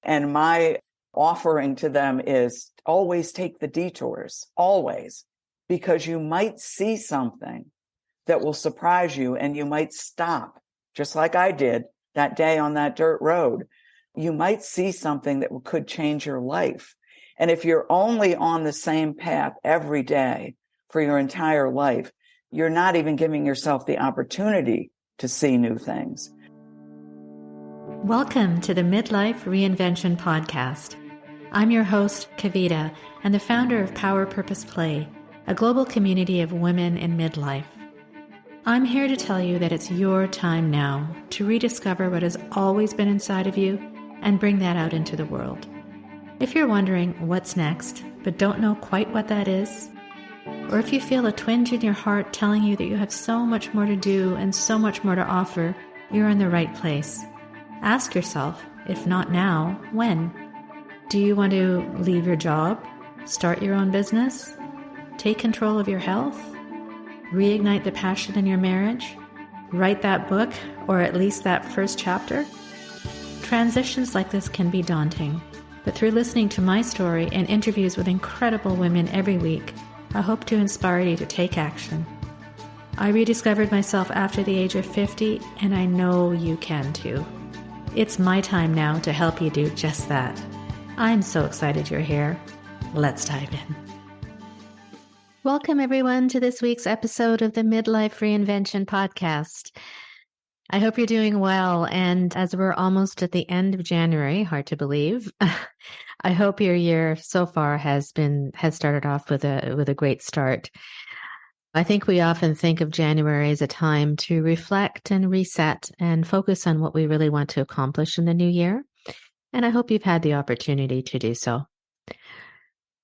And my offering to them is always take the detours, always, because you might see something that will surprise you and you might stop, just like I did that day on that dirt road. You might see something that could change your life. And if you're only on the same path every day for your entire life, you're not even giving yourself the opportunity to see new things. Welcome to the Midlife Reinvention Podcast. I'm your host, Kavita, and the founder of Power Purpose Play, a global community of women in midlife. I'm here to tell you that it's your time now to rediscover what has always been inside of you and bring that out into the world. If you're wondering what's next, but don't know quite what that is, or if you feel a twinge in your heart telling you that you have so much more to do and so much more to offer, you're in the right place. Ask yourself, if not now, when? Do you want to leave your job, start your own business, take control of your health, reignite the passion in your marriage, write that book, or at least that first chapter? Transitions like this can be daunting, but through listening to my story and interviews with incredible women every week, I hope to inspire you to take action. I rediscovered myself after the age of 50, and I know you can too. It's my time now to help you do just that. I'm so excited you're here. Let's dive in. Welcome everyone to this week's episode of the Midlife Reinvention Podcast. I hope you're doing well, and as we're almost at the end of January, hard to believe, I hope your year so far has started off with a great start. I think we often think of January as a time to reflect and reset and focus on what we really want to accomplish in the new year. And I hope you've had the opportunity to do so.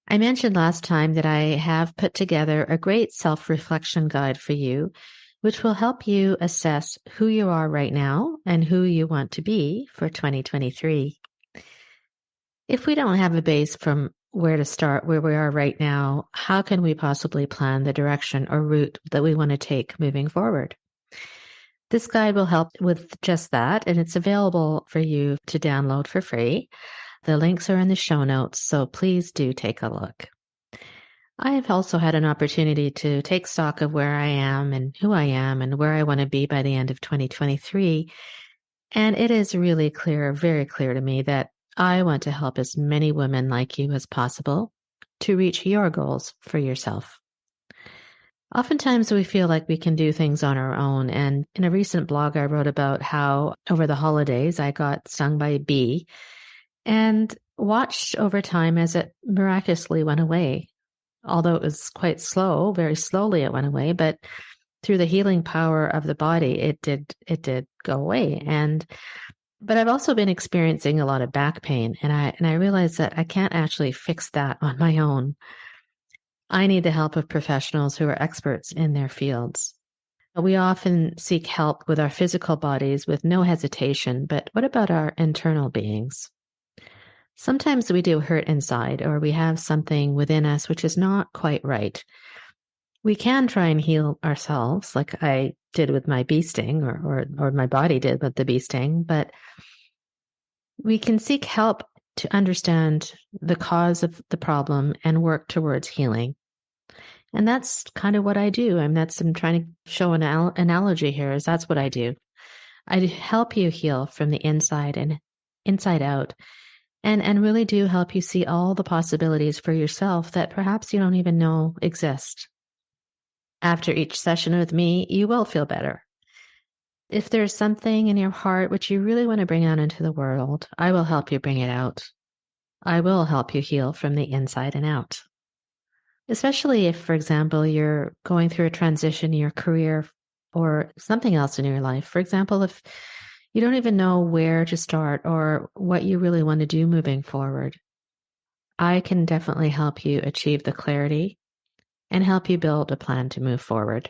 I mentioned last time that I have put together a great self-reflection guide for you, which will help you assess who you are right now and who you want to be for 2023. If we don't have a base from where to start, where we are right now, how can we possibly plan the direction or route that we want to take moving forward? This guide will help with just that, and it's available for you to download for free. The links are in the show notes, so please do take a look. I have also had an opportunity to take stock of where I am and who I am and where I want to be by the end of 2023. And it is really clear, very clear to me that I want to help as many women like you as possible to reach your goals for yourself. Oftentimes we feel like we can do things on our own. And in a recent blog, I wrote about how over the holidays, I got stung by a bee and watched over time as it miraculously went away. Although it was quite slow, very slowly it went away, but through the healing power of the body, it did go away. But I've also been experiencing a lot of back pain, and I realized that I can't actually fix that on my own. I need the help of professionals who are experts in their fields. We often seek help with our physical bodies with no hesitation, but what about our internal beings? Sometimes we do hurt inside, or we have something within us which is not quite right. We can try and heal ourselves, like I did with my bee sting, or my body did with the bee sting, but we can seek help to understand the cause of the problem and work towards healing. And that's kind of what I do. I'm trying to show an analogy here, is that's what I do. I help you heal from the inside and inside out, and really do help you see all the possibilities for yourself that perhaps you don't even know exist. After each session with me, you will feel better. If there's something in your heart which you really want to bring out into the world, I will help you bring it out. I will help you heal from the inside and out. Especially if, for example, you're going through a transition in your career or something else in your life. For example, if you don't even know where to start or what you really want to do moving forward, I can definitely help you achieve the clarity and help you build a plan to move forward.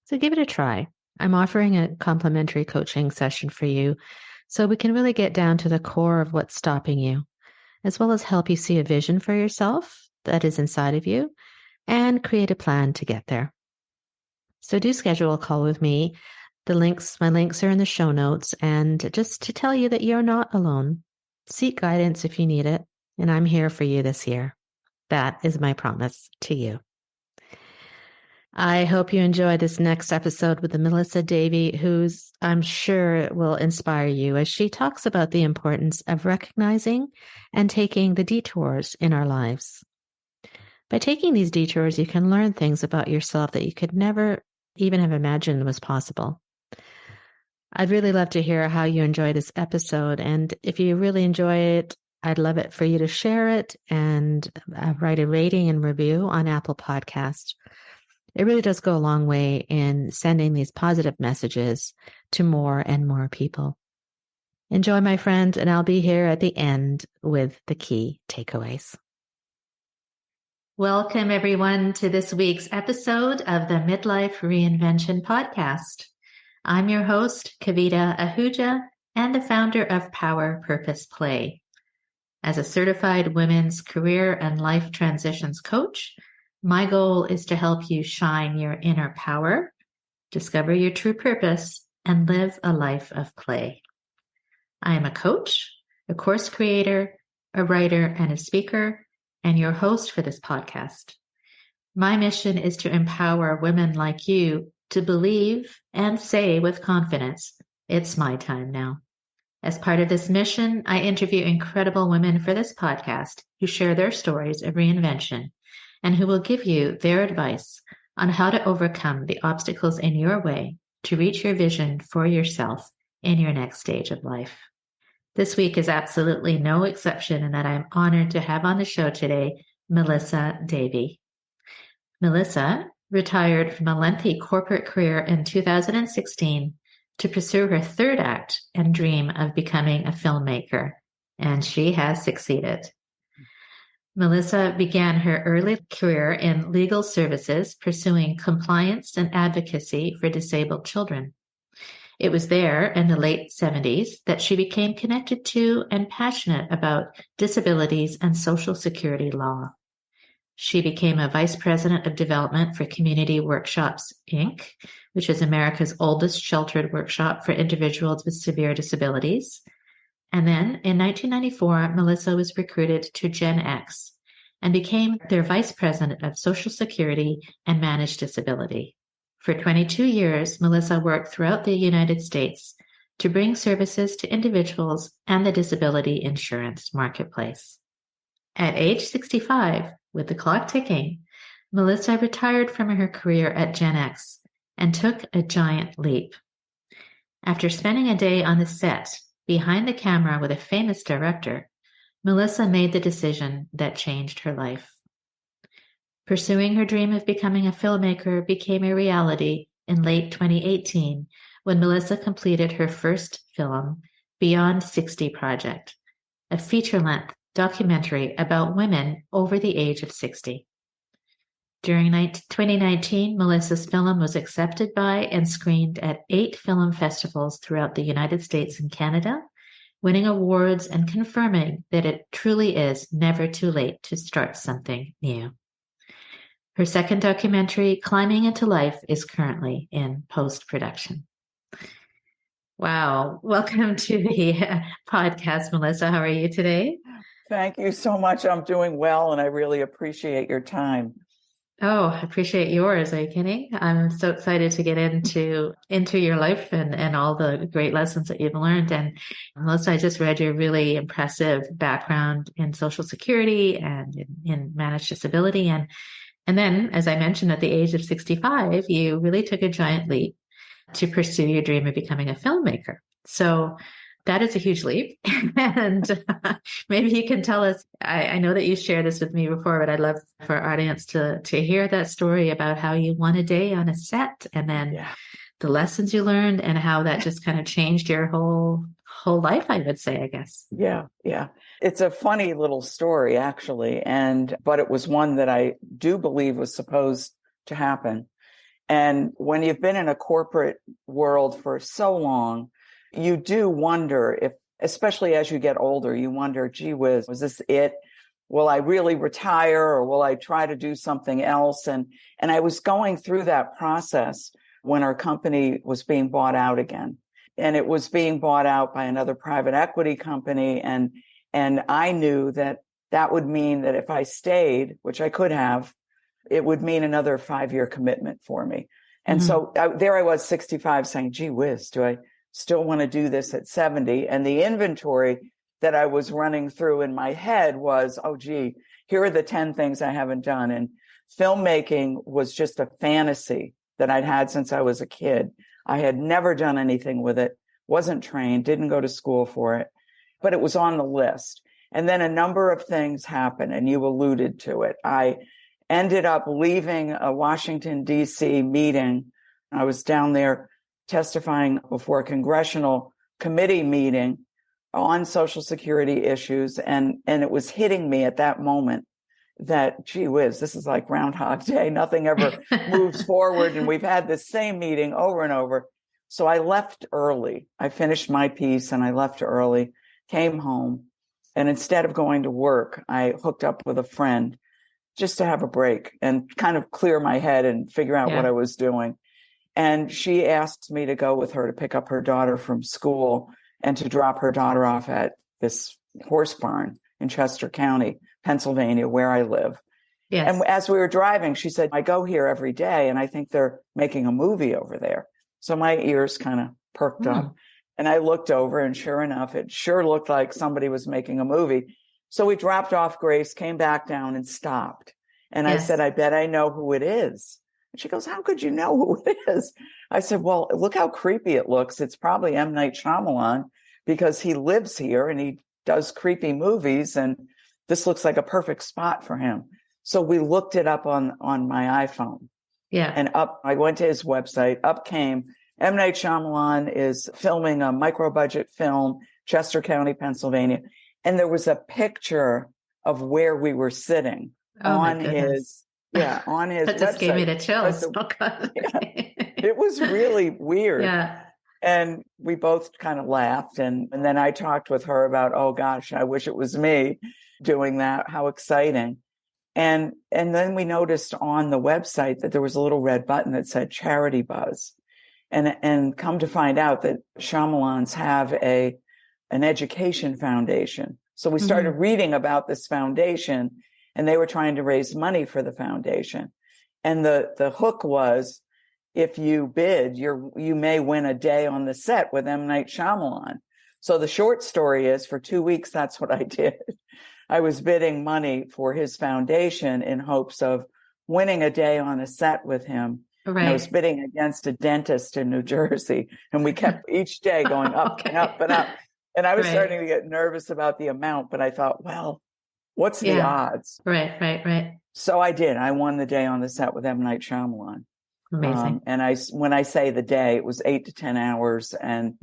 So give it a try. I'm offering a complimentary coaching session for you so we can really get down to the core of what's stopping you, as well as help you see a vision for yourself that is inside of you and create a plan to get there. So do schedule a call with me. My links are in the show notes, and just to tell you that you're not alone. Seek guidance if you need it, and I'm here for you this year. That is my promise to you. I hope you enjoy this next episode with Melissa Davey, who's I'm sure will inspire you as she talks about the importance of recognizing and taking the detours in our lives. By taking these detours, you can learn things about yourself that you could never even have imagined was possible. I'd really love to hear how you enjoy this episode. And if you really enjoy it, I'd love it for you to share it and write a rating and review on Apple Podcasts. It really does go a long way in sending these positive messages to more and more people. Enjoy, my friends, and I'll be here at the end with the key takeaways. Welcome, everyone, to this week's episode of the Midlife Reinvention Podcast. I'm your host, Kavita Ahuja, and the founder of Power Purpose Play. As a certified women's career and life transitions coach, my goal is to help you shine your inner power, discover your true purpose, and live a life of play. I am a coach, a course creator, a writer, and a speaker, and your host for this podcast. My mission is to empower women like you to believe and say with confidence, it's my time now. As part of this mission, I interview incredible women for this podcast who share their stories of reinvention and who will give you their advice on how to overcome the obstacles in your way to reach your vision for yourself in your next stage of life. This week is absolutely no exception in that I'm honored to have on the show today, Melissa Davey. Melissa retired from a lengthy corporate career in 2016 to pursue her third act and dream of becoming a filmmaker, and she has succeeded. Melissa began her early career in legal services, pursuing compliance and advocacy for disabled children. It was there in the late 70s that she became connected to and passionate about disabilities and Social Security law. She became a vice president of development for Community Workshops, Inc., which is America's oldest sheltered workshop for individuals with severe disabilities. And then in 1994, Melissa was recruited to Gen X and became their vice president of Social Security and Managed Disability. For 22 years, Melissa worked throughout the United States to bring services to individuals and the disability insurance marketplace. At age 65, with the clock ticking, Melissa retired from her career at Gen X and took a giant leap. After spending a day on the set behind the camera with a famous director, Melissa made the decision that changed her life. Pursuing her dream of becoming a filmmaker became a reality in late 2018 when Melissa completed her first film, Beyond 60 Project, a feature-length documentary about women over the age of 60. During 2019, Melissa's film was accepted by and screened at 8 film festivals throughout the United States and Canada, winning awards and confirming that it truly is never too late to start something new. Her second documentary, Climbing into Life, is currently in post-production. Wow. Welcome to the podcast, Melissa. How are you today? Thank you so much. I'm doing well, and I really appreciate your time. Oh, I appreciate yours. Are you kidding? I'm so excited to get into your life and all the great lessons that you've learned. And Melissa, I just read your really impressive background in Social Security and in managed disability. And then, as I mentioned, at the age of 65, you really took a giant leap to pursue your dream of becoming a filmmaker. So that is a huge leap. And maybe you can tell us, I know that you shared this with me before, but I'd love for our audience to hear that story about how you won a day on a set and then the lessons you learned and how that just kind of changed your whole life, I would say, I guess. Yeah. It's a funny little story, actually. But it was one that I do believe was supposed to happen. And when you've been in a corporate world for so long, you do wonder if, especially as you get older, you wonder, gee whiz, was this it? Will I really retire or will I try to do something else? And I was going through that process when our company was being bought out again. And it was being bought out by another private equity company. And And I knew that that would mean that if I stayed, which I could have, it would mean another 5-year commitment for me. And so there I was, 65, saying, gee whiz, do I still want to do this at 70? And the inventory that I was running through in my head was, oh, gee, here are the 10 things I haven't done. And filmmaking was just a fantasy that I'd had since I was a kid. I had never done anything with it, wasn't trained, didn't go to school for it, but it was on the list. And then a number of things happened, and you alluded to it. I ended up leaving a Washington, D.C. meeting. I was down there testifying before a congressional committee meeting on Social Security issues. And it was hitting me at that moment that, gee whiz, this is like Groundhog Day. Nothing ever moves forward. And we've had this same meeting over and over. So I left early. I finished my piece and I left early, came home. And instead of going to work, I hooked up with a friend just to have a break and kind of clear my head and figure out what I was doing. And she asked me to go with her to pick up her daughter from school and to drop her daughter off at this horse barn in Chester County, Pennsylvania, where I live. Yes. And as we were driving, she said, I go here every day and I think they're making a movie over there. So my ears kind of perked up. And I looked over, and sure enough, it sure looked like somebody was making a movie. So we dropped off Grace, came back down and stopped. And I said, I bet I know who it is. And she goes, how could you know who it is? I said, well, look how creepy it looks. It's probably M. Night Shyamalan because he lives here and he does creepy movies. And this looks like a perfect spot for him. So we looked it up on my iPhone. Yeah. And I went to his website. Up came M. Night Shyamalan is filming a micro-budget film, Chester County, Pennsylvania. And there was a picture of where we were sitting on his that website. Just gave me the chills. It was really weird. Yeah. And we both kind of laughed. And then I talked with her about, oh, gosh, I wish it was me doing that. How exciting. And then we noticed on the website that there was a little red button that said Charity Buzz. And come to find out that Shyamalans have an education foundation. So we started reading about this foundation, and they were trying to raise money for the foundation. And the hook was, if you bid, you may win a day on the set with M. Night Shyamalan. So the short story is, for 2 weeks, that's what I did. I was bidding money for his foundation in hopes of winning a day on a set with him. Right. I was bidding against a dentist in New Jersey, and we kept each day going up and up and up. And I was starting to get nervous about the amount, but I thought, well, what's the odds? Right. So I did. I won the day on the set with M. Night Shyamalan. Amazing. And when I say the day, it was 8 to 10 hours, and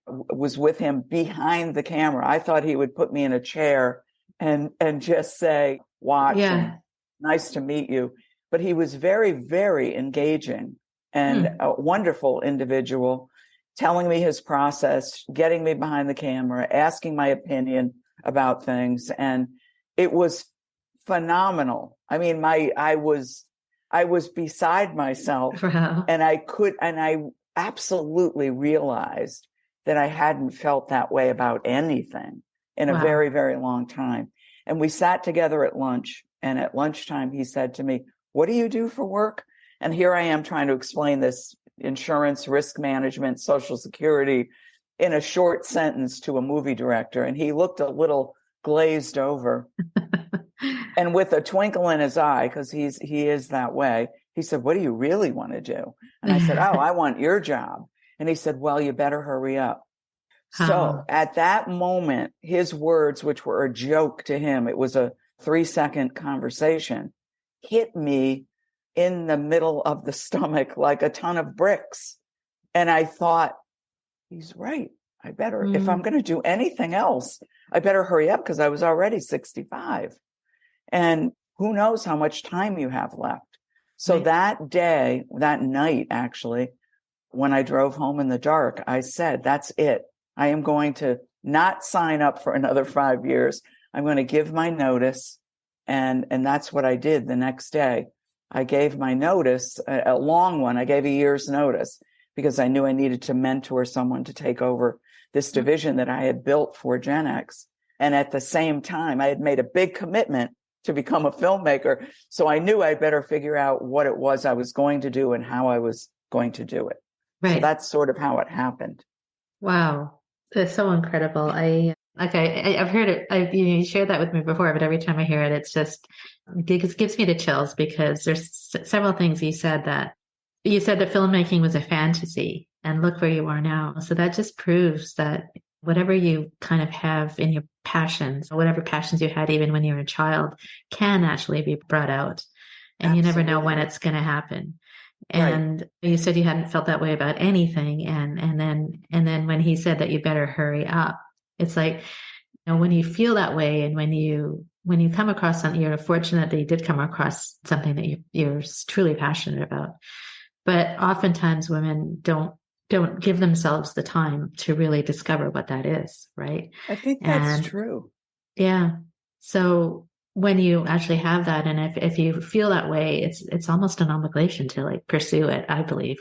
was with him behind the camera. I thought he would put me in a chair and just say, watch, and nice to meet you. But he was very, very engaging and a wonderful individual, telling me his process, getting me behind the camera, asking my opinion about things. And it was phenomenal. I mean, I was beside myself. Wow. And I absolutely realized that I hadn't felt that way about anything in a very, very long time. And we sat together at lunch, and at lunchtime, he said to me, what do you do for work? And here I am trying to explain this insurance, risk management, Social Security in a short sentence to a movie director. And he looked a little glazed over. And with a twinkle in his eye, because he is that way, he said, what do you really want to do? And I said, oh, I want your job. And he said, well, you better hurry up. So at that moment, his words, which were a joke to him, it was a 3-second conversation, hit me in the middle of the stomach like a ton of bricks. And I thought, he's right. I better, if I'm going to do anything else, I better hurry up, because I was already 65. And who knows how much time you have left. So that day, that night, actually, when I drove home in the dark, I said, that's it. I am going to not sign up for another 5 years. I'm going to give my notice. And that's what I did the next day. I gave my notice, a long one. I gave a year's notice because I knew I needed to mentor someone to take over this division that I had built for Gen X. And at the same time, I had made a big commitment to become a filmmaker. So I knew I'd better figure out what it was I was going to do and how I was going to do it. So Right. that's sort of how it happened. Wow. That's so incredible. I've heard it. You shared that with me before, but every time I hear it, it gives me the chills because there's several things you said that filmmaking was a fantasy and look where you are now. So that just proves that whatever you kind of have in your passions, or whatever passions you had even when you were a child, can actually be brought out. And you never know when it's going to happen. And you said you hadn't felt that way about anything. And then when he said that you better hurry up, it's like, when you feel that way and when you come across something, you're fortunate that you did come across something that you're truly passionate about. But oftentimes women don't give themselves the time to really discover what that is, right? I think that's true. Yeah. So when you actually have that, and if you feel that way, it's almost an obligation to like pursue it, I believe.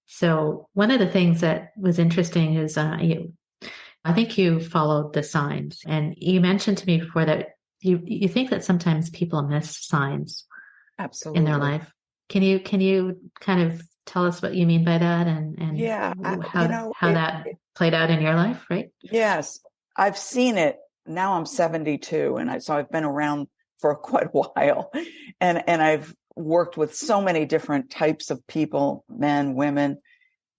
So one of the things that was interesting is I think you followed the signs, and you mentioned to me before that you think that sometimes people miss signs Absolutely in their life. Can you kind of tell us what you mean by that and how that played out in your life, right? Yes, I've seen it. Now I'm 72, and so I've been around for quite a while, and I've worked with so many different types of people, men, women,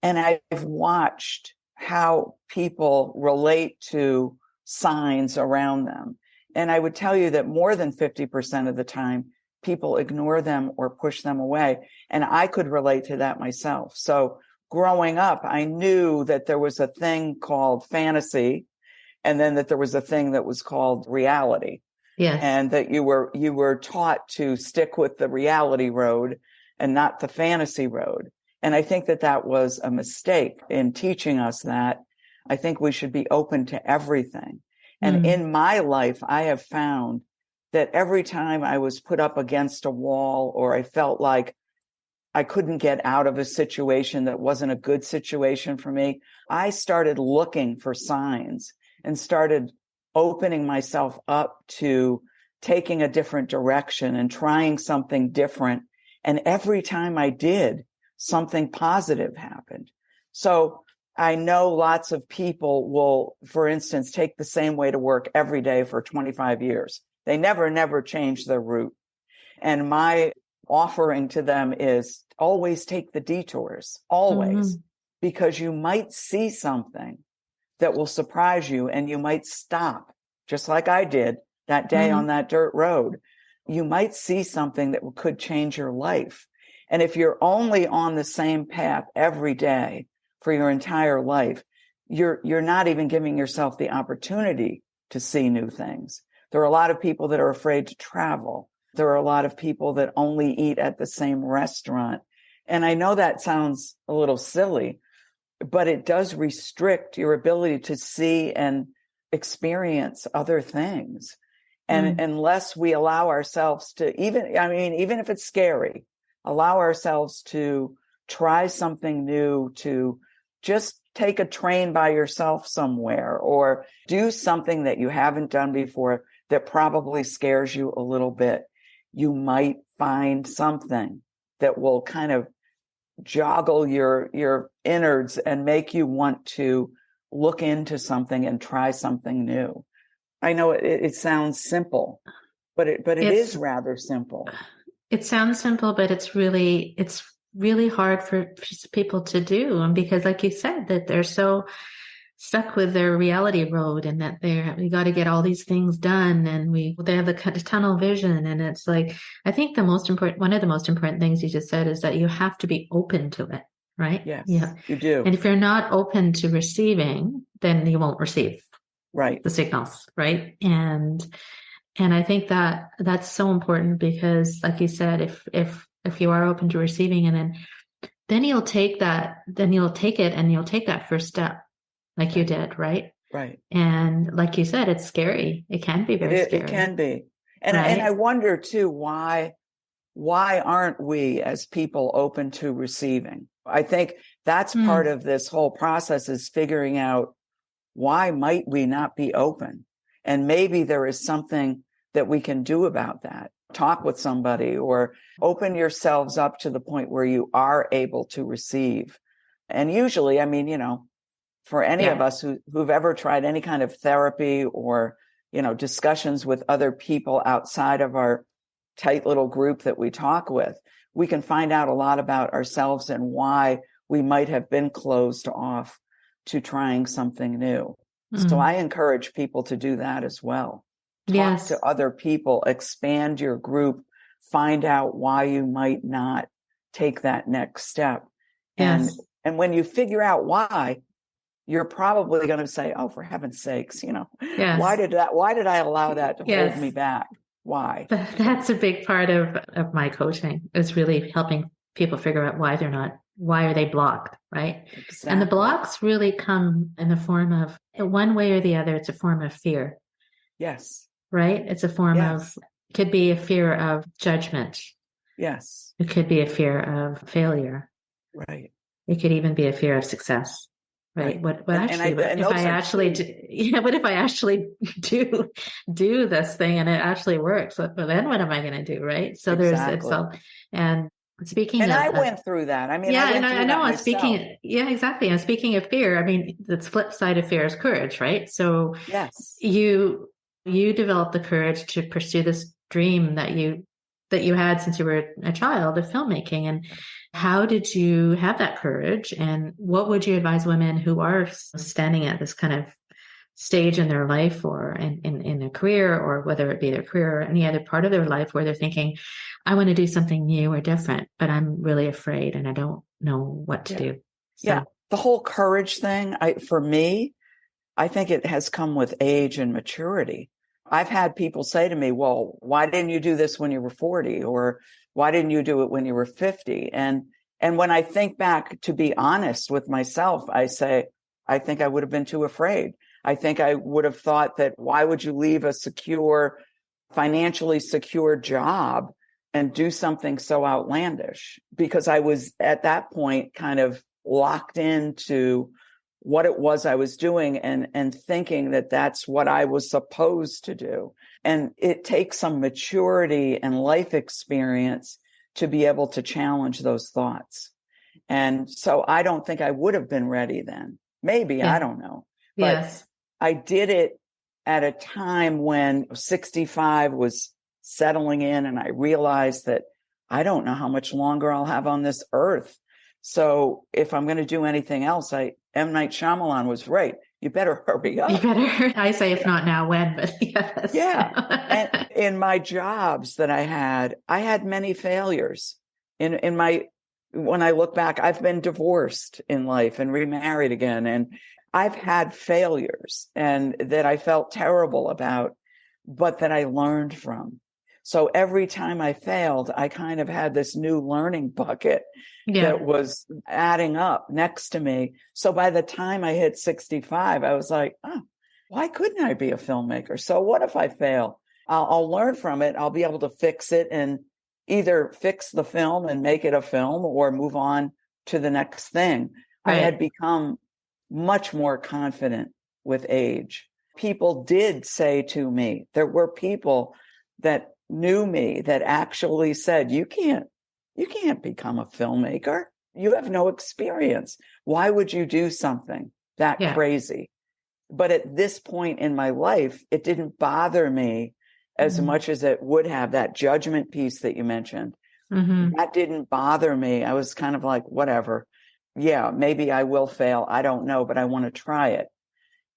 and I've watched how people relate to signs around them. And I would tell you that more than 50% of the time, people ignore them or push them away. And I could relate to that myself. So growing up, I knew that there was a thing called fantasy, and then that there was a thing that was called reality. Yes. And that you were taught to stick with the reality road and not the fantasy road. And I think that was a mistake in teaching us that. I think we should be open to everything. And in my life, I have found that every time I was put up against a wall, or I felt like I couldn't get out of a situation that wasn't a good situation for me, I started looking for signs and started opening myself up to taking a different direction and trying something different. And every time I did, something positive happened. So I know lots of people will, for instance, take the same way to work every day for 25 years. They never change their route. And my offering to them is always take the detours, always, because you might see something that will surprise you, and you might stop, just like I did that day on that dirt road. You might see something that could change your life. And if you're only on the same path every day for your entire life, you're not even giving yourself the opportunity to see new things. There are a lot of people that are afraid to travel. There are a lot of people that only eat at the same restaurant. And I know that sounds a little silly, but it does restrict your ability to see and experience other things. And unless we allow ourselves to, even if it's scary, allow ourselves to try something new, to just take a train by yourself somewhere, or do something that you haven't done before that probably scares you a little bit. You might find something that will kind of joggle your innards and make you want to look into something and try something new. I know it sounds simple, but it is rather simple. It sounds simple, but it's really hard for people to do. And because, like you said, that they're so stuck with their reality road, and that we got to get all these things done, and they have the tunnel vision. And it's like, I think one of the most important things you just said is that you have to be open to it, right? Yes, yeah, you do. And if you're not open to receiving, then you won't receive the signals, right? And I think that that's so important, because, like you said, if you are open to receiving, and then you'll take it and you'll take that first step, like you did, right? Right. And like you said, it's scary. It can be very scary. It can be. And I wonder too, why aren't we as people open to receiving? I think that's part of this whole process, is figuring out, why might we not be open? And maybe there is something that we can do about that. Talk with somebody or open yourselves up to the point where you are able to receive. And usually, I mean, for any of us who've ever tried any kind of therapy or, discussions with other people outside of our tight little group that we talk with, we can find out a lot about ourselves and why we might have been closed off to trying something new. So I encourage people to do that as well. Talk to other people, expand your group, find out why you might not take that next step. And when you figure out why, you're probably going to say, oh, for heaven's sakes, why did I allow that to hold me back? Why? That's a big part of my coaching, is really helping people figure out why are they blocked, right? Exactly. And the blocks really come in the form of, one way or the other, it's a form of fear. Yes. Right? It's a form of, could be a fear of judgment. Yes. It could be a fear of failure. Right. It could even be a fear of success. Right. What if I actually do this thing and it actually works? Well, then what am I going to do? Right. So and speaking and of, I went through that. I mean, I know. I'm speaking. Yeah, exactly. I'm speaking of fear. I mean, the flip side of fear is courage, right? So yes, you developed the courage to pursue this dream that you had since you were a child of filmmaking. And how did you have that courage? And what would you advise women who are standing at this kind of stage in their life or in a career, or whether it be their career or any other part of their life where they're thinking, I want to do something new or different, but I'm really afraid and I don't know what to do. So, the whole courage thing, for me, I think it has come with age and maturity. I've had people say to me, well, why didn't you do this when you were 40? Or why didn't you do it when you were 50? And when I think back, to be honest with myself, I say, I think I would have been too afraid. I think I would have thought that, why would you leave a financially secure job and do something so outlandish? Because I was at that point kind of locked into what it was I was doing and thinking that that's what I was supposed to do. And it takes some maturity and life experience to be able to challenge those thoughts. And so I don't think I would have been ready then. Maybe, I don't know. But I did it at a time when 65 was settling in, and I realized that I don't know how much longer I'll have on this earth. So if I'm going to do anything else, M. Night Shyamalan was right. You better hurry up. I say, if not now, when? But yes. Yeah. And in my jobs that I had many failures. When I look back, I've been divorced in life and remarried again. And I've had failures and that I felt terrible about, but that I learned from. So every time I failed, I kind of had this new learning bucket that was adding up next to me. So by the time I hit 65, I was like, oh, why couldn't I be a filmmaker? So what if I fail? I'll learn from it. I'll be able to fix it and either fix the film and make it a film or move on to the next thing. Right. I had become much more confident with age. People did say to me, there were people that knew me that actually said, you can't become a filmmaker. You have no experience. Why would you do something that crazy? But at this point in my life, it didn't bother me as much as it would have. That judgment piece that you mentioned, that didn't bother me. I was kind of like, whatever. Yeah, maybe I will fail. I don't know, but I want to try it.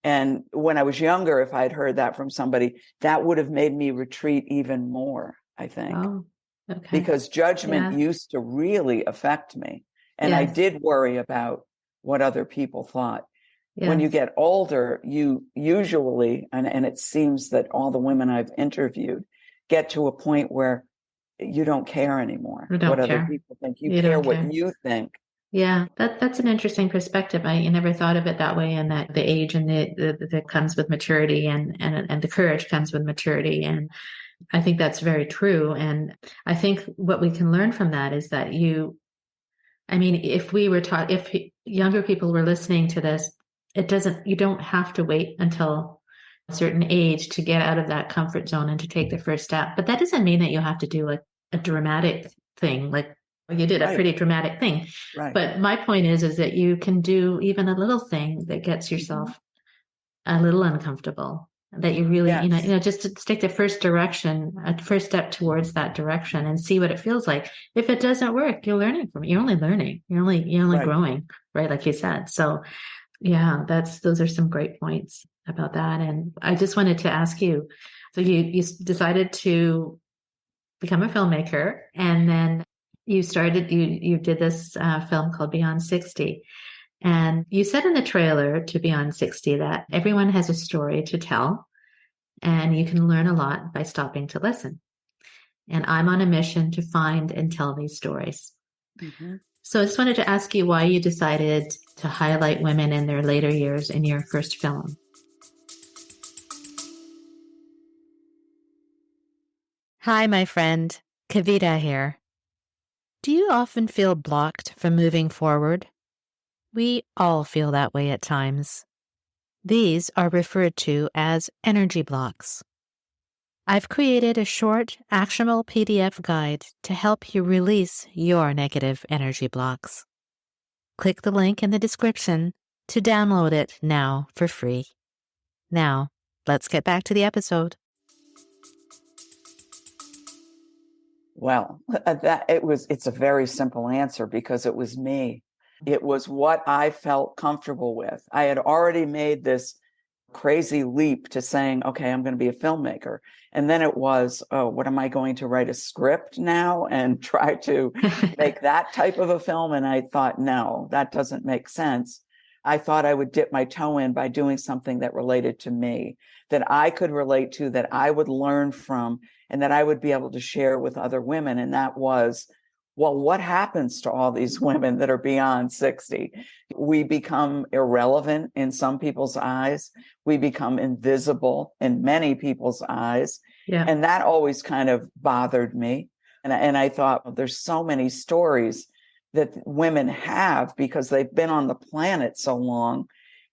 And when I was younger, if I'd heard that from somebody, that would have made me retreat even more, I think. Oh, okay. Because judgment used to really affect me. And I did worry about what other people thought. Yes. When you get older, you usually, and it seems that all the women I've interviewed get to a point where you don't care anymore what other people think. You care what you think. Yeah, that's an interesting perspective. I never thought of it that way, and that the age and that comes with maturity and the courage comes with maturity. And I think that's very true. And I think what we can learn from that is that if we were taught, if younger people were listening to this, you don't have to wait until a certain age to get out of that comfort zone and to take the first step. But that doesn't mean that you have to do like a dramatic thing, like you did a pretty dramatic thing. Right. But my point is that you can do even a little thing that gets yourself a little uncomfortable, that you really, Yes. just to take the first direction, a first step towards that direction and see what it feels like. If it doesn't work, you're learning from it. You're only learning. You're only Right. growing, right? Like you said. So yeah, those are some great points about that. And I just wanted to ask you, so you decided to become a filmmaker, and then you did this film called Beyond 60. And you said in the trailer to Beyond 60 that everyone has a story to tell and you can learn a lot by stopping to listen. And I'm on a mission to find and tell these stories. Mm-hmm. So I just wanted to ask you why you decided to highlight women in their later years in your first film. Hi, my friend. Kavita here. Do you often feel blocked from moving forward? We all feel that way at times. These are referred to as energy blocks. I've created a short, actionable PDF guide to help you release your negative energy blocks. Click the link in the description to download it now for free. Now, let's get back to the episode. Well, it's a very simple answer because it was me. It was what I felt comfortable with. I had already made this crazy leap to saying, okay, I'm going to be a filmmaker. And then it was, oh, what am I going to write a script now and try to make that type of a film? And I thought, no, that doesn't make sense. I thought I would dip my toe in by doing something that related to me, that I could relate to, that I would learn from, and that I would be able to share with other women. And that was, well, what happens to all these women that are beyond 60? We become irrelevant in some people's eyes. We become invisible in many people's eyes. Yeah. And that always kind of bothered me. And I thought, well, there's so many stories that women have because they've been on the planet so long.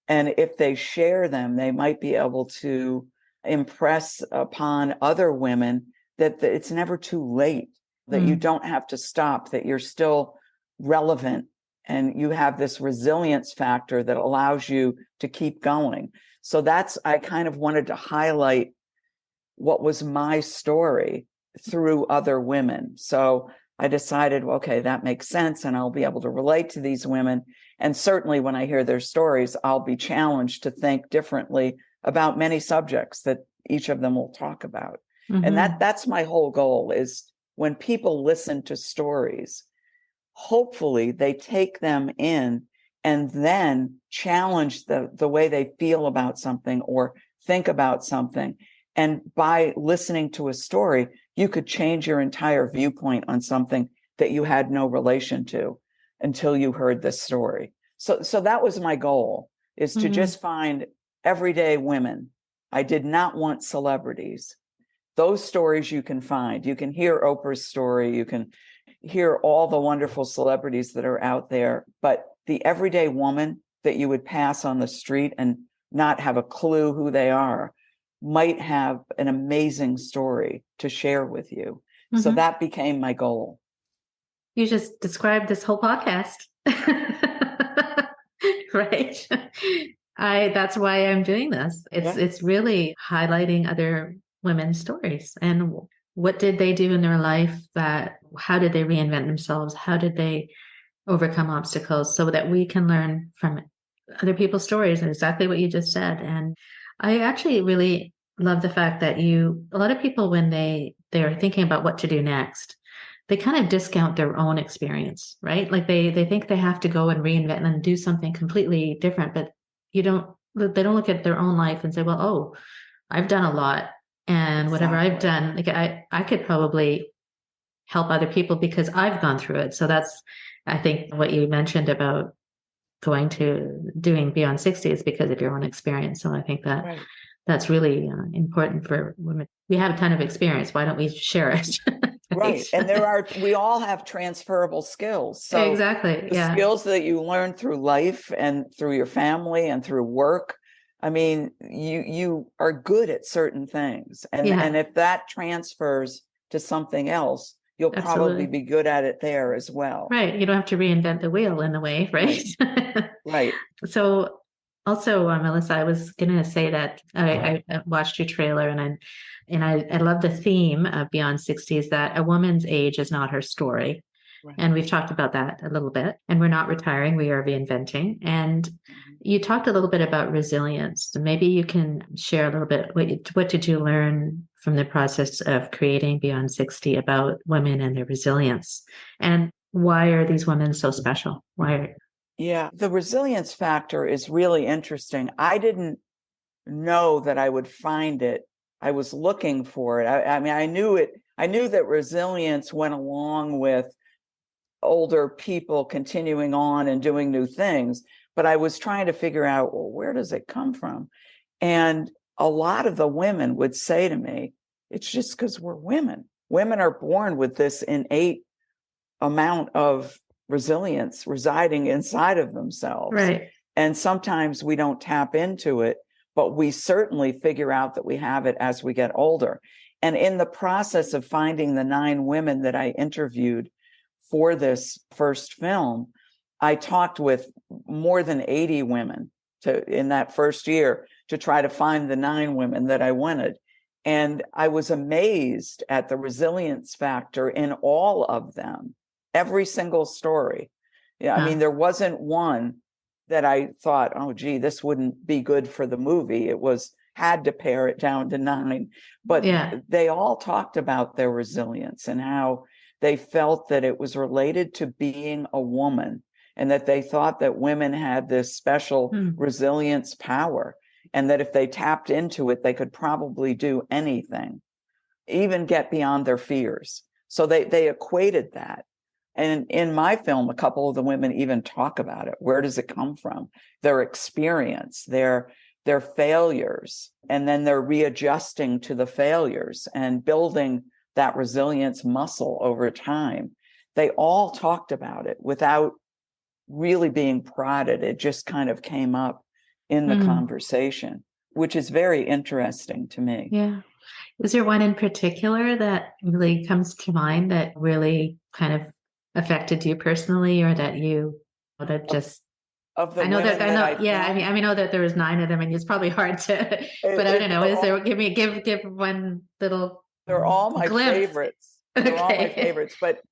And if they share them, they might be able to impress upon other women that it's never too late, that you don't have to stop, that you're still relevant, and you have this resilience factor that allows you to keep going. So I kind of wanted to highlight what was my story through other women. So I decided, okay, that makes sense, and I'll be able to relate to these women. And certainly when I hear their stories, I'll be challenged to think differently about many subjects that each of them will talk about. And that's my whole goal, is when people listen to stories, hopefully they take them in and then challenge the way they feel about something or think about something. And by listening to a story, you could change your entire viewpoint on something that you had no relation to until you heard this story. So that was my goal, is to just find everyday women. I did not want celebrities. Those stories you can find. You can hear Oprah's story. You can hear all the wonderful celebrities that are out there. But the everyday woman that you would pass on the street and not have a clue who they are might have an amazing story to share with you. So that became my goal. You just described this whole podcast. Right? That's why I'm doing this. It's really highlighting other women's stories and what did they do in their life, how did they reinvent themselves? How did they overcome obstacles, so that we can learn from other people's stories, and exactly what you just said. And I actually really love the fact that a lot of people, when they're thinking about what to do next, they kind of discount their own experience, right? Like they think they have to go and reinvent and do something completely different, but they don't look at their own life and say, well, oh, I've done a lot, and whatever I've done, like I could probably help other people because I've gone through it. So that's, I think, what you mentioned about doing Beyond 60 is because of your own experience. So I think that that's really important for women. We have a ton of experience. Why don't we share it? Right. And we all have transferable skills. So exactly. the skills that you learn through life and through your family and through work, I mean, you are good at certain things. And if that transfers to something else, you'll probably Absolutely. be good at it there as well. Right. You don't have to reinvent the wheel in a way, right? Right. So also, Melissa, I was going to say that I watched your trailer and I love the theme of Beyond 60 is that a woman's age is not her story. Right. And we've talked about that a little bit. And we're not retiring, we are reinventing. And you talked a little bit about resilience. So maybe you can share a little bit. What did you learn from the process of creating Beyond 60 about women and their resilience? And why are these women so special? Yeah, the resilience factor is really interesting. I didn't know that I would find it. I was looking for it. I mean, I knew it. I knew that resilience went along with older people continuing on and doing new things, but I was trying to figure out, well, where does it come from? And a lot of the women would say to me, it's just because we're women. Women are born with this innate amount of resilience residing inside of themselves. Right. And sometimes we don't tap into it, but we certainly figure out that we have it as we get older. And in the process of finding the 9 women that I interviewed for this first film, I talked with more than 80 women in that first year to try to find the 9 women that I wanted. And I was amazed at the resilience factor in all of them, every single story. Yeah, I mean, there wasn't one that I thought, oh, gee, this wouldn't be good for the movie. It had to pare it down to 9. But they all talked about their resilience and how they felt that it was related to being a woman and that they thought that women had this special resilience power and that if they tapped into it, they could probably do anything, even get beyond their fears. So they equated that. And in my film, a couple of the women even talk about it. Where does it come from? Their experience, their failures, and then they're readjusting to the failures and building that resilience muscle over time. They all talked about it without really being prodded. It just kind of came up in the conversation, which is very interesting to me. Yeah. Is there one in particular that really comes to mind that really kind of affected you personally, or that just of the I know women that I know, yeah. I mean, I know that there was 9 of them, and it's probably hard to. But I don't know. Is there? Give one little. They're all my glimpse. favorites. They're all my favorites. But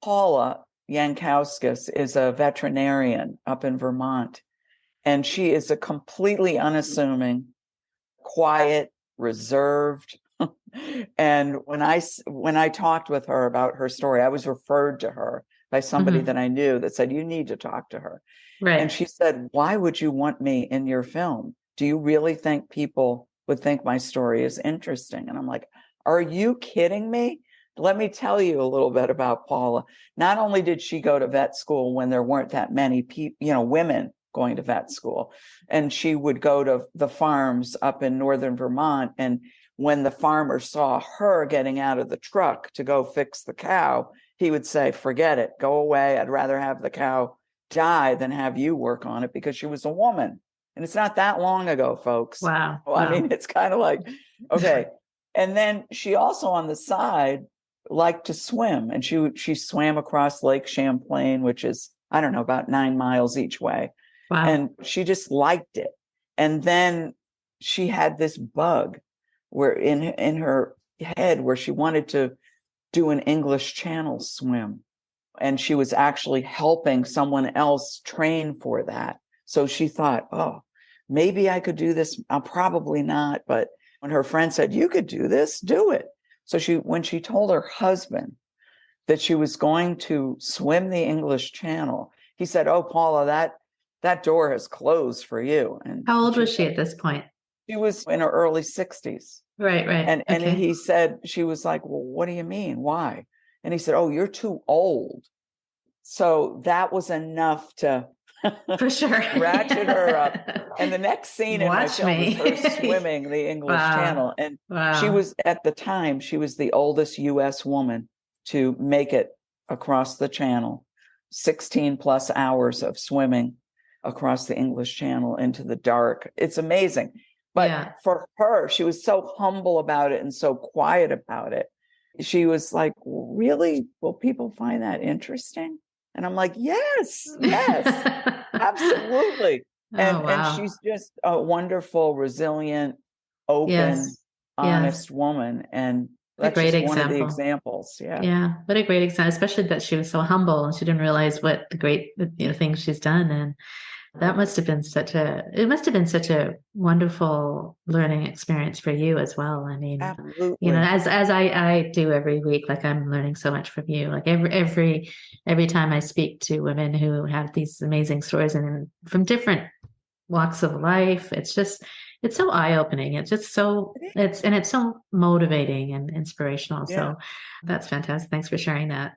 Paula Yankauskis is a veterinarian up in Vermont, and she is a completely unassuming, quiet, reserved. And when I talked with her about her story, I was referred to her by somebody that I knew that said, you need to talk to her. Right. And she said, why would you want me in your film? Do you really think people would think my story is interesting? And I'm like, are you kidding me? Let me tell you a little bit about Paula. Not only did she go to vet school when there weren't that many people, women going to vet school, and she would go to the farms up in northern Vermont. And when the farmer saw her getting out of the truck to go fix the cow, he would say, forget it, go away. I'd rather have the cow die than have you work on it, because she was a woman. And it's not that long ago, folks. Wow. Well, I mean, it's kind of like, okay. And then she also on the side liked to swim, and she swam across Lake Champlain, which is, I don't know, about 9 miles each way. Wow. And she just liked it. And then she had this bug where in her head where she wanted to do an English Channel swim. And she was actually helping someone else train for that. So she thought, oh, maybe I could do this. I'll probably not. But when her friend said, you could do this, do it. So when she told her husband that she was going to swim the English Channel, he said, oh, Paula, that door has closed for you. And how old was she at this point? She was in her early 60s. Right. And he said, she was like, well, what do you mean? Why? And he said, oh, you're too old. So that was enough to for sure ratchet her up. And the next scene in my film is her swimming the English Channel. And she was, at the time, she was the oldest U.S. woman to make it across the channel, 16 plus hours of swimming. across the English Channel into the dark. It's amazing. But for her, she was so humble about it and so quiet about it. She was like, really? Will people find that interesting? And I'm like, yes, absolutely. And she's just a wonderful, resilient, open, honest woman. And that's just one of the examples. Yeah. What a great example, especially that she was so humble and she didn't realize what the great things she's done. And that must have been such a wonderful learning experience for you as well. I mean, absolutely. as I do every week, like I'm learning so much from you. Like every time I speak to women who have these amazing stories and from different walks of life, it's so eye-opening. It's so motivating and inspirational. So that's fantastic. Thanks for sharing that.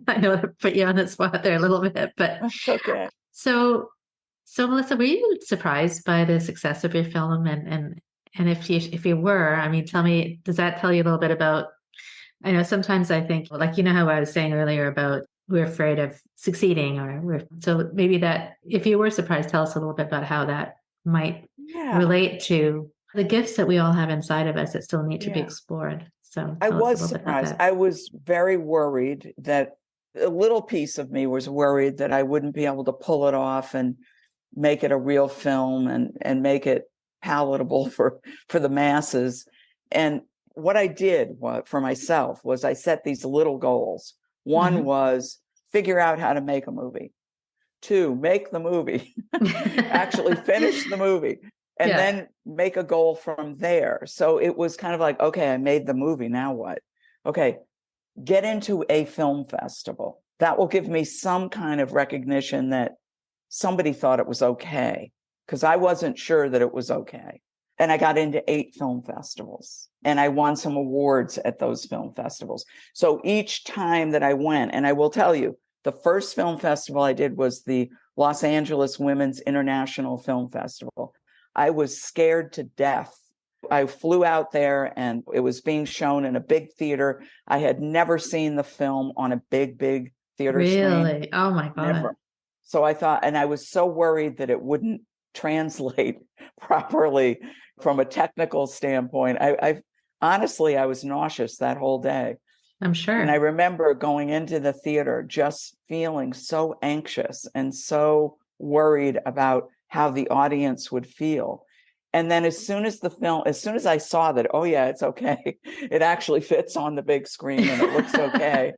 I know I put you on the spot there a little bit, but that's okay. So Melissa, were you surprised by the success of your film? And if you were, I mean, tell me, does that tell you a little bit about, I know sometimes I think, like, how I was saying earlier about we're afraid of succeeding so maybe that if you were surprised, tell us a little bit about how that might relate to the gifts that we all have inside of us that still need to be explored. So I was surprised. I was very worried that a little piece of me was worried that I wouldn't be able to pull it off and make it a real film and make it palatable for the masses. And what I did for myself was I set these little goals. One was figure out how to make a movie. 2, make the movie, actually finish the movie, and then make a goal from there. So it was kind of like, okay, I made the movie. Now what? Okay, get into a film festival. That will give me some kind of recognition that somebody thought it was okay, because I wasn't sure that it was okay. And I got into 8 film festivals and I won some awards at those film festivals. So each time that I went, and I will tell you, the first film festival I did was the Los Angeles Women's International Film Festival. I was scared to death. I flew out there and it was being shown in a big theater. I had never seen the film on a big theater screen. Really? Oh my God. Never. So I thought, and I was so worried that it wouldn't translate properly from a technical standpoint. I honestly, I was nauseous that whole day. I'm sure. And I remember going into the theater just feeling so anxious and so worried about how the audience would feel. And then as soon as I saw that, oh yeah, it's okay. It actually fits on the big screen and it looks okay.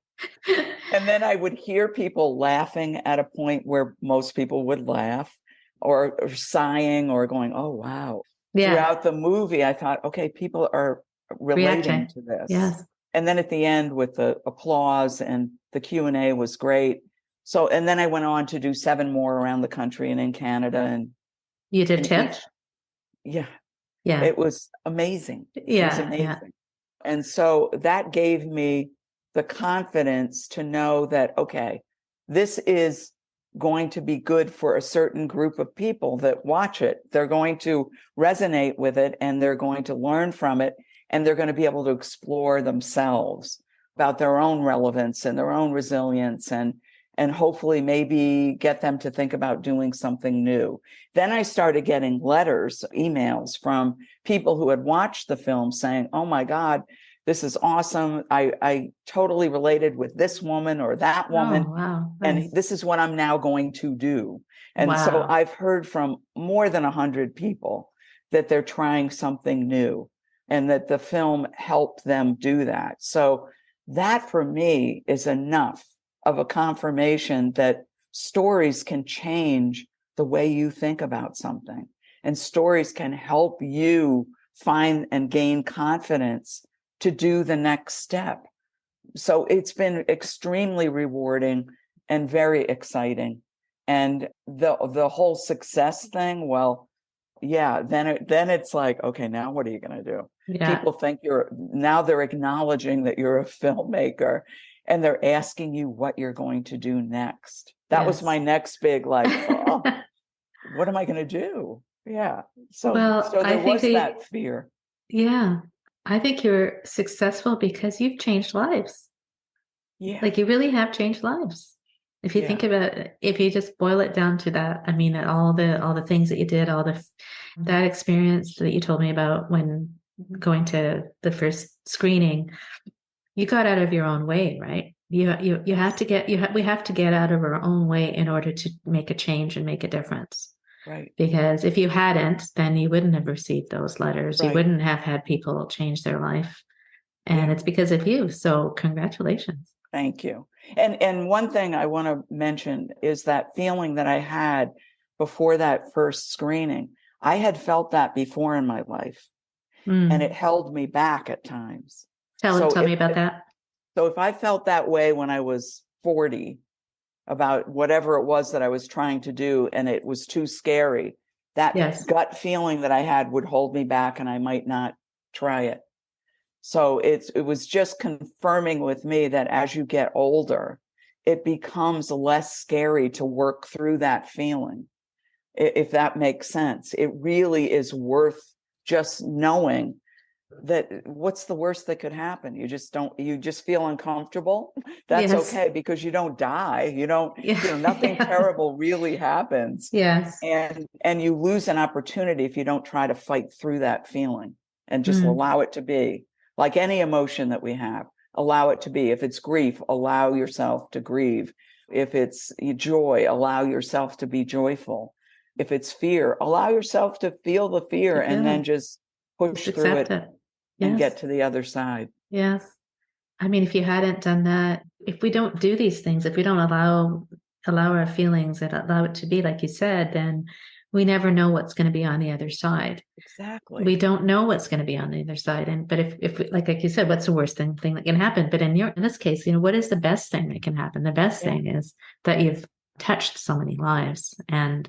And then I would hear people laughing at a point where most people would laugh or sighing or going, oh, wow. Yeah. Throughout the movie, I thought, okay, people are relating to this. Yes. And then at the end with the applause and the Q&A was great. So, and then I went on to do 7 more around the country and in Canada. And you did TIFF? Yeah. It was amazing. Yeah. It was amazing. Yeah. And so that gave me the confidence to know that, okay, this is going to be good for a certain group of people that watch it. They're going to resonate with it and they're going to learn from it. And they're going to be able to explore themselves about their own relevance and their own resilience and hopefully maybe get them to think about doing something new. Then I started getting letters, emails from people who had watched the film saying, oh my God, this is awesome. I totally related with this woman or that woman. Oh, wow. Nice. And this is what I'm now going to do. And so I've heard from more than 100 people that they're trying something new and that the film helped them do that. So that for me is enough of a confirmation that stories can change the way you think about something, and stories can help you find and gain confidence to do the next step. So it's been extremely rewarding and very exciting. And the whole success thing, well, yeah, then it's like, okay, now what are you going to do? Yeah. People think they're acknowledging that you're a filmmaker and they're asking you what you're going to do next. That was my next big, like, oh, what am I going to do? Yeah. So there was that fear. Yeah. I think you're successful because you've changed lives. Yeah. Like you really have changed lives. If you think about it, if you just boil it down to that, I mean, all the things that you did, that experience that you told me about when going to the first screening, you got out of your own way, right? You have to get we have to get out of our own way in order to make a change and make a difference. Right. Because if you hadn't, then you wouldn't have received those letters. Right. You wouldn't have had people change their life. And it's because of you. So congratulations. Thank you. And one thing I want to mention is that feeling that I had before that first screening. I had felt that before in my life, and it held me back at times. Tell me about that. So if I felt that way when I was 40 about whatever it was that I was trying to do, and it was too scary, that gut feeling that I had would hold me back and I might not try it. So it was just confirming with me that as you get older, it becomes less scary to work through that feeling, if that makes sense. It really is worth just knowing that what's the worst that could happen? You just feel uncomfortable. That's okay, because you don't die. You don't, nothing terrible really happens. Yes. And you lose an opportunity if you don't try to fight through that feeling and just allow it to be. Like any emotion that we have, allow it to be. If it's grief, allow yourself to grieve. If it's joy, allow yourself to be joyful. If it's fear, allow yourself to feel the fear and then just push through it and get to the other side. Yes. I mean, if you hadn't done that, if we don't do these things, if we don't allow our feelings and allow it to be, like you said, then we never know what's going to be on the other side. Exactly. We don't know what's going to be on the other side. But if like you said, what's the worst thing that can happen? But in this case, what is the best thing that can happen? The best thing is that you've touched so many lives. And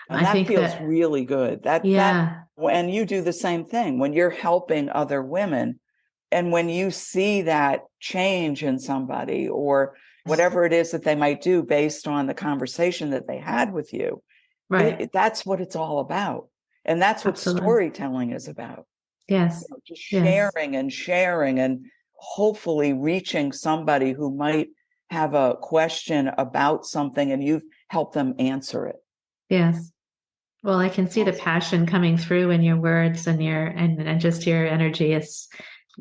I think that feels really good. And you do the same thing when you're helping other women. And when you see that change in somebody or whatever it is that they might do based on the conversation that they had with you, right? That's what it's all about. And that's what storytelling is about. Yes. Just sharing and hopefully reaching somebody who might have a question about something and you've helped them answer it. Yes. Well, I can see the passion coming through in your words and just your energy is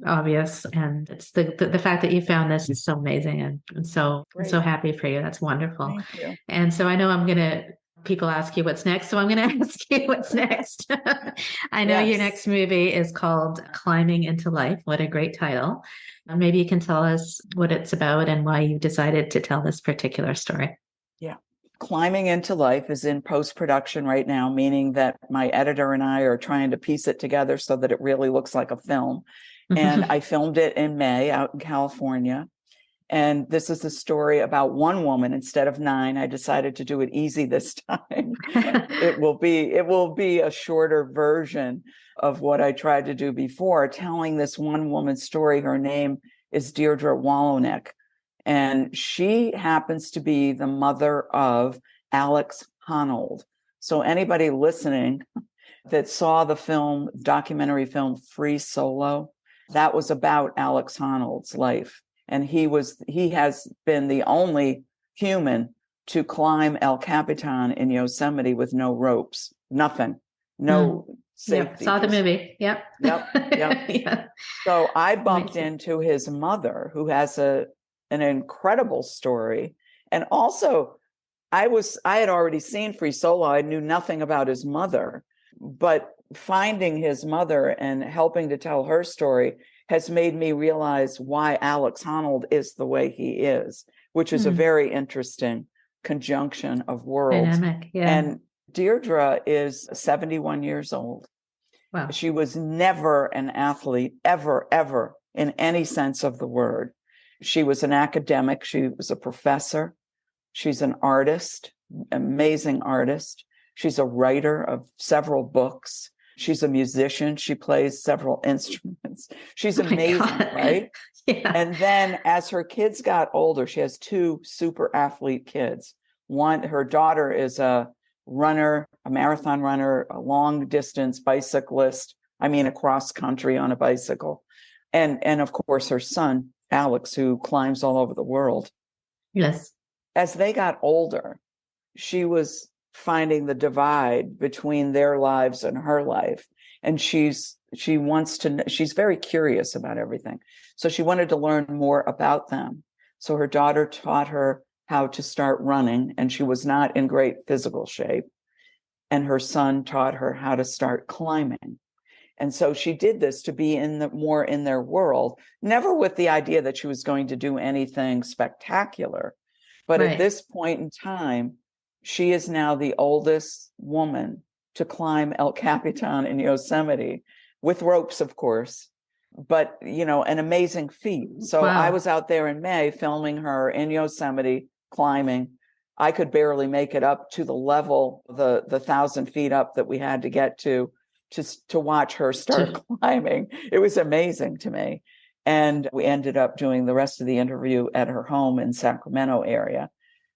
obvious. And it's the fact that you found this is so amazing. And I'm so happy for you. That's wonderful. Thank you. And so I know people ask you what's next. So I'm going to ask you what's next. I know your next movie is called Climbing into Life. What a great title. Maybe you can tell us what it's about and why you decided to tell this particular story. Yeah. Climbing into Life is in post-production right now, meaning that my editor and I are trying to piece it together so that it really looks like a film. And I filmed it in May out in California. And this is a story about one woman instead of 9. I decided to do it easy this time. It will be a shorter version of what I tried to do before, telling this one woman's story. Her name is Deirdre Wolonek, and she happens to be the mother of Alex Honnold. So anybody listening that saw the documentary film Free Solo, that was about Alex Honnold's life. And he has been the only human to climb El Capitan in Yosemite with no ropes, nothing, no safety. Yep. Saw the movie. Yep. Yeah. So I bumped into his mother, who has an incredible story. And also I had already seen Free Solo. I knew nothing about his mother, but finding his mother and helping to tell her story has made me realize why Alex Honnold is the way he is, which is a very interesting conjunction of worlds. Dynamic, yeah. And Deirdre is 71 years old. Wow. She was never an athlete, ever, in any sense of the word. She was an academic. She was a professor. She's an artist, amazing artist. She's a writer of several books. She's a musician. She plays several instruments. She's amazing, right? Yeah. And then as her kids got older, she has 2 super athlete kids. Her daughter is a runner, a marathon runner, a long distance bicyclist. I mean, across country on a bicycle. And of course, her son, Alex, who climbs all over the world. Yes. as they got older, she was finding the divide between their lives and her life. And she's very curious about everything. So she wanted to learn more about them. So her daughter taught her how to start running, and she was not in great physical shape. And her son taught her how to start climbing. And so she did this to be more in their world, never with the idea that she was going to do anything spectacular. But Right. at this point in time, she is now the oldest woman to climb El Capitan in Yosemite, with ropes, of course, but, an amazing feat. So Wow. I was out there in May filming her in Yosemite climbing. I could barely make it up to the level, the 1,000 feet up that we had to get to watch her start climbing. It was amazing to me. And we ended up doing the rest of the interview at her home in Sacramento area.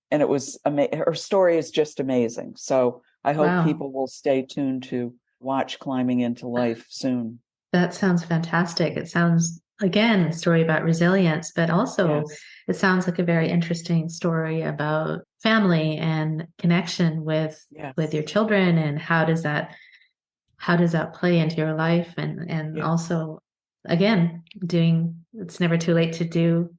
And it was her story is just amazing. So I hope people will stay tuned to watch Climbing into Life soon. That sounds fantastic. It sounds, again, a story about resilience, but also it sounds like a very interesting story about family and connection with your children, and how does that play into your life, and also, again, it's never too late to do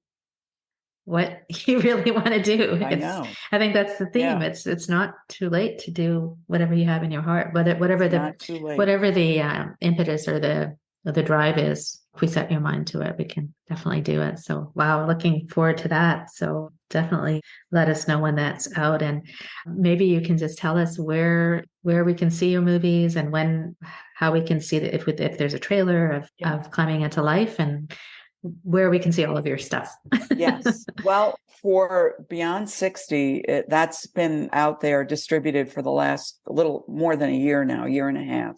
what you really want to do. I think that's the theme. Yeah. It's not too late to do whatever you have in your heart, whatever the impetus or the drive is. If we set your mind to it, we can definitely do it. So, wow, looking forward to that. So definitely let us know when that's out, and maybe you can just tell us where we can see your movies, and how we can see that if there's a trailer of Climbing into Life, and where we can see all of your stuff. Yes. Well, for Beyond 60, that's been out there distributed for the last a little more than a year now, year and a half.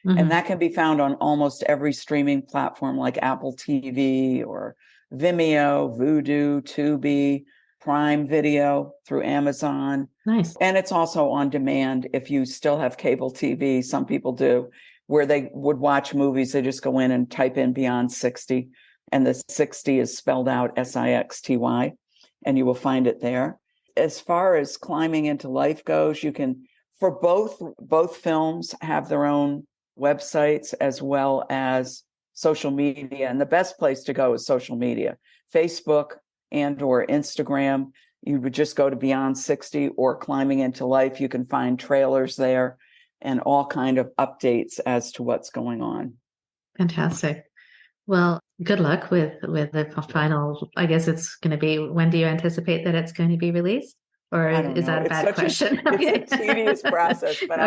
Mm-hmm. And that can be found on almost every streaming platform like Apple TV or Vimeo, Vudu, Tubi, Prime Video through Amazon. Nice. And it's also on demand if you still have cable TV. Some people do, where they would watch movies. They just go in and type in Beyond 60. And the 60 is spelled out SIXTY, and you will find it there. As far as Climbing into Life goes, you can, for both films have their own websites as well as social media. And the best place to go is social media, Facebook and or Instagram. You would just go to Beyond 60 or Climbing into Life. You can find trailers there and all kind of updates as to what's going on. Fantastic. Well, good luck with the final. I guess it's going to be. When do you anticipate that it's going to be released? Or is that a bad question? It's a tedious process, but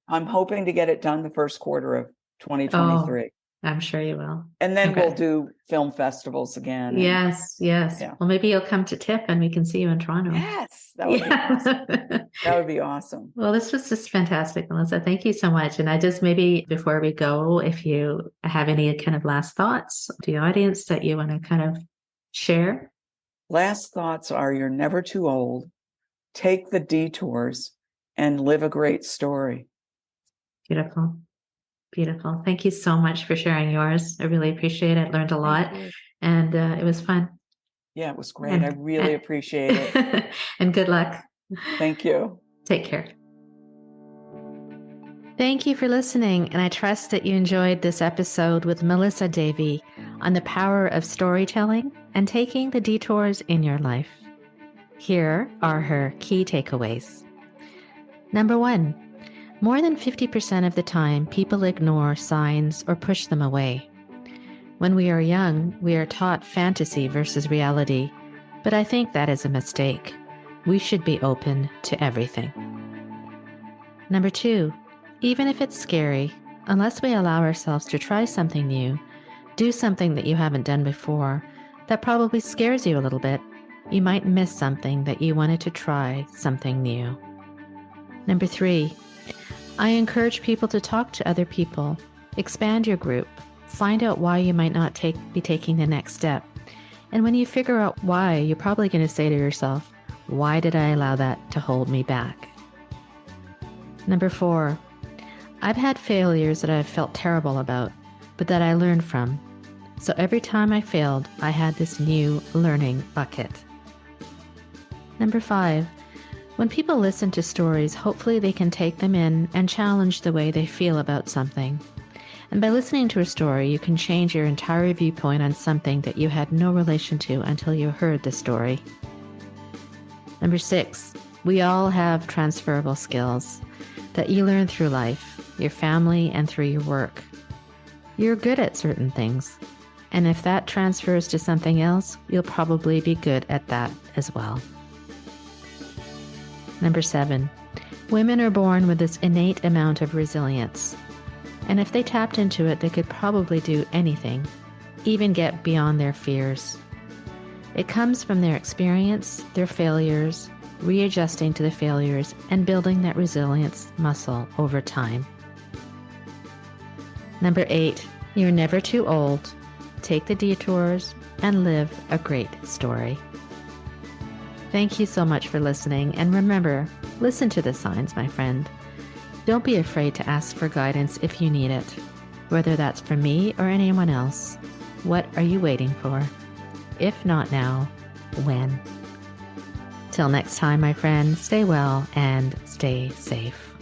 I'm hoping to get it done the first quarter of 2023. Oh, I'm sure you will. And then we'll do film festivals again. Yes. Yeah. Well, maybe you'll come to TIFF and we can see you in Toronto. Yes, that would be awesome. That would be awesome. Well, this was just fantastic, Melissa. Thank you so much. And I just, maybe before we go, if you have any kind of last thoughts to the audience that you want to kind of share. Last thoughts are: you're never too old. Take the detours and live a great story. Beautiful. Beautiful. Thank you so much for sharing yours. I really appreciate it. Learned a lot, and it was fun. Yeah, it was great. I really appreciate it. And good luck. Thank you. Take care. Thank you for listening, and I trust that you enjoyed this episode with Melissa Davey on the power of storytelling and taking the detours in your life. Here are her key takeaways. Number 1. More than 50% of the time, people ignore signs or push them away. When we are young, we are taught fantasy versus reality, but I think that is a mistake. We should be open to everything. Number 2, even if it's scary, unless we allow ourselves to try something new, do something that you haven't done before, that probably scares you a little bit, you might miss something that you wanted to try, something new. Number 3, I encourage people to talk to other people, expand your group, find out why you might not be taking the next step. And when you figure out why, you're probably going to say to yourself, why did I allow that to hold me back? Number 4, I've had failures that I've felt terrible about, but that I learned from. So every time I failed, I had this new learning bucket. Number 5, when people listen to stories, hopefully they can take them in and challenge the way they feel about something. And by listening to a story, you can change your entire viewpoint on something that you had no relation to until you heard the story. Number 6, we all have transferable skills that you learn through life, your family, and through your work. You're good at certain things, and if that transfers to something else, you'll probably be good at that as well. Number 7, women are born with this innate amount of resilience, and if they tapped into it, they could probably do anything, even get beyond their fears. It comes from their experience, their failures, readjusting to the failures, and building that resilience muscle over time. Number 8, you're never too old. Take the detours and live a great story. Thank you so much for listening, and remember, listen to the signs, my friend. Don't be afraid to ask for guidance if you need it, whether that's from me or anyone else. What are you waiting for? If not now, when? Till next time, my friend, stay well and stay safe.